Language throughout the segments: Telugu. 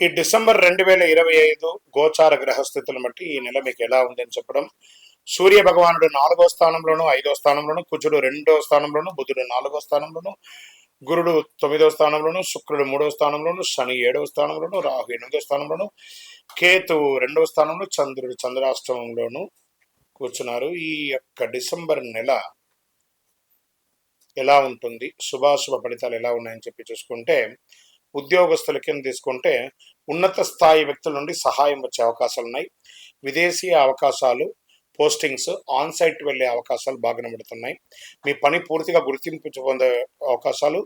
ఈ డిసెంబర్ 2025 గోచార గ్రహస్థితులను బట్టి ఈ నెల మీకు ఎలా ఉందని చెప్పడం. సూర్య భగవానుడు 4వ స్థానంలోను 5వ స్థానంలోను, కుజుడు 2వ స్థానంలోను, బుధుడు 4వ స్థానంలోను, గురుడు 9వ స్థానంలోను, శుక్రుడు 3వ స్థానంలోను, శని 7వ స్థానంలోను, రాహు 8వ స్థానంలోను, కేతు 2వ స్థానంలో, చంద్రుడు చంద్రాష్టమంలోను కూర్చున్నారు. ఈ యొక్క డిసెంబర్ నెల ఎలా ఉంటుంది, శుభాశుభ ఫలితాలు ఎలా ఉన్నాయని చెప్పి చూసుకుంటే, ఉద్యోగస్తుల కింద తీసుకుంటే ఉన్నత స్థాయి వ్యక్తుల నుండి సహాయం వచ్చే అవకాశాలు ఉన్నాయి. విదేశీ అవకాశాలు, పోస్టింగ్స్, ఆన్ సైట్ వెళ్ళే అవకాశాలు బాగా కనబడుతున్నాయి. మీ పని పూర్తిగా గుర్తింపు పొందే అవకాశాలు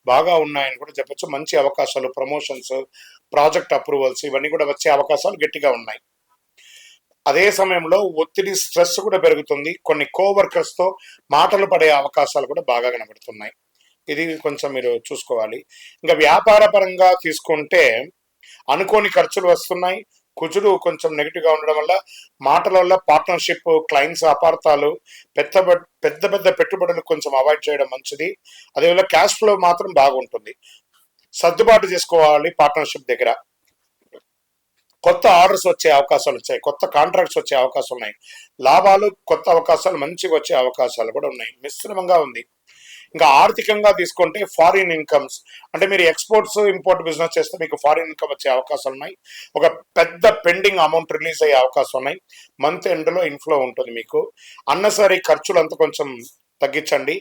బాగా ఉన్నాయని కూడా చెప్పచ్చు. మంచి అవకాశాలు, ప్రమోషన్స్, ప్రాజెక్ట్ అప్రూవల్స్ ఇవన్నీ కూడా వచ్చే అవకాశాలు గట్టిగా ఉన్నాయి. అదే సమయంలో ఒత్తిడి, స్ట్రెస్ కూడా పెరుగుతుంది. కొన్ని కోవర్కర్స్తో మాటలు పడే అవకాశాలు కూడా బాగా కనబడుతున్నాయి. ఇది కొంచెం మీరు చూసుకోవాలి. ఇంకా వ్యాపార పరంగా తీసుకుంటే అనుకోని ఖర్చులు వస్తున్నాయి. కుజుడు కొంచెం నెగిటివ్గా ఉండడం వల్ల మాటల వల్ల పార్ట్నర్షిప్, క్లయింట్స్ అపార్థాలు, పెద్ద పెద్ద పెద్ద పెట్టుబడులు కొంచెం అవాయిడ్ చేయడం మంచిది. అదేవిధంగా క్యాష్ ఫ్లో మాత్రం బాగుంటుంది. సర్దుబాటు చేసుకోవాలి పార్ట్నర్షిప్ దగ్గర. కొత్త ఆర్డర్స్ వచ్చే అవకాశాలు వచ్చాయి, కొత్త కాంట్రాక్ట్స్ వచ్చే అవకాశాలు ఉన్నాయి. లాభాలు, కొత్త అవకాశాలు మంచిగా వచ్చే అవకాశాలు కూడా ఉన్నాయి. మిశ్రమంగా ఉంది. ఇంకా ఆర్థికంగా తీసుకుంటే ఫారిన్ ఇన్కమ్స్, అంటే మీరు ఎక్స్పోర్ట్స్ ఇంపోర్ట్ బిజినెస్ చేస్తే మీకు ఫారిన్ ఇన్కమ్ వచ్చే అవకాశాలు ఉన్నాయి. ఒక పెద్ద పెండింగ్ అమౌంట్ రిలీజ్ అయ్యే అవకాశం ఉన్నాయి. మంత్ ఎండ్లో ఇన్ఫ్లో ఉంటుంది. మీకు అన్నసరీ ఖర్చులు అంతా కొంచెం తగ్గించండి.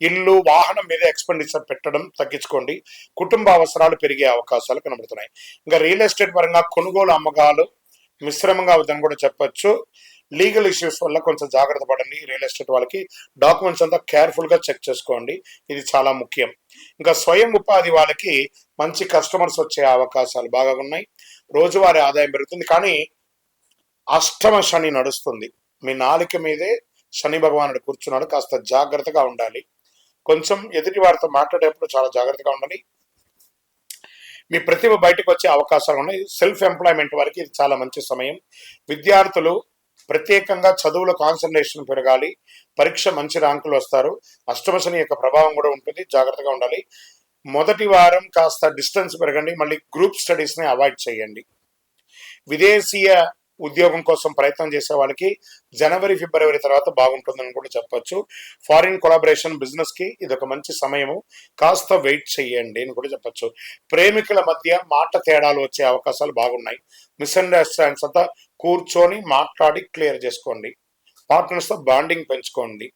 ఇల్లు, వాహనం మీద ఎక్స్పెండిచర్ పెట్టడం తగ్గించుకోండి. కుటుంబ అవసరాలు పెరిగే అవకాశాలు కనబడుతున్నాయి. ఇంకా రియల్ ఎస్టేట్ పరంగా కొనుగోలు, అమ్మకాలు మిశ్రమంగా అవుతుందని కూడా చెప్పొచ్చు. లీగల్ ఇష్యూస్ వల్ల కొంచెం జాగ్రత్త పడండి. రియల్ ఎస్టేట్ వాళ్ళకి డాక్యుమెంట్స్ అంతా కేర్ఫుల్గా చెక్ చేసుకోండి, ఇది చాలా ముఖ్యం. ఇంకా స్వయం ఉపాధి వాళ్ళకి మంచి కస్టమర్స్ వచ్చే అవకాశాలు బాగా ఉన్నాయి. రోజువారీ ఆదాయం పెరుగుతుంది. కానీ అష్టమ శని నడుస్తుంది. మీ నాలుక మీదే శని భగవానుడు కూర్చున్నాడు. కాస్త జాగ్రత్తగా ఉండాలి. కొంచెం ఎదుటి వారితో మాట్లాడేటప్పుడు చాలా జాగ్రత్తగా ఉండాలి. మీ ప్రతిభ బయటకు వచ్చే అవకాశాలు ఉన్నాయి. సెల్ఫ్ ఎంప్లాయ్మెంట్ వారికి ఇది చాలా మంచి సమయం. విద్యార్థులు ప్రత్యేకంగా చదువులో కాన్సన్ట్రేషన్ పెరగాలి. పరీక్ష మంచి ర్యాంకులు వస్తారు. అష్టమ శని యొక్క ప్రభావం కూడా ఉంటుంది, జాగ్రత్తగా ఉండాలి. మొదటి వారం కాస్త డిస్టెన్స్ పెరగండి. మళ్ళీ గ్రూప్ స్టడీస్ని అవాయిడ్ చేయండి. విదేశీయ ఉద్యోగం కోసం ప్రయత్నం చేసే వాళ్ళకి జనవరి, ఫిబ్రవరి తర్వాత బాగుంటుందని కూడా చెప్పొచ్చు. ఫారిన్ కొలాబరేషన్ బిజినెస్కి ఇది ఒక మంచి సమయము. కాస్త వెయిట్ చేయండి అని కూడా చెప్పొచ్చు. ప్రేమికుల మధ్య మాట తేడాలు వచ్చే అవకాశాలు బాగున్నాయి. మిస్అండర్స్టాండ్స్ అంతా కూర్చొని మాట్లాడి క్లియర్ చేసుకోండి. పార్ట్నర్స్తో బాండింగ్ పెంచుకోండి.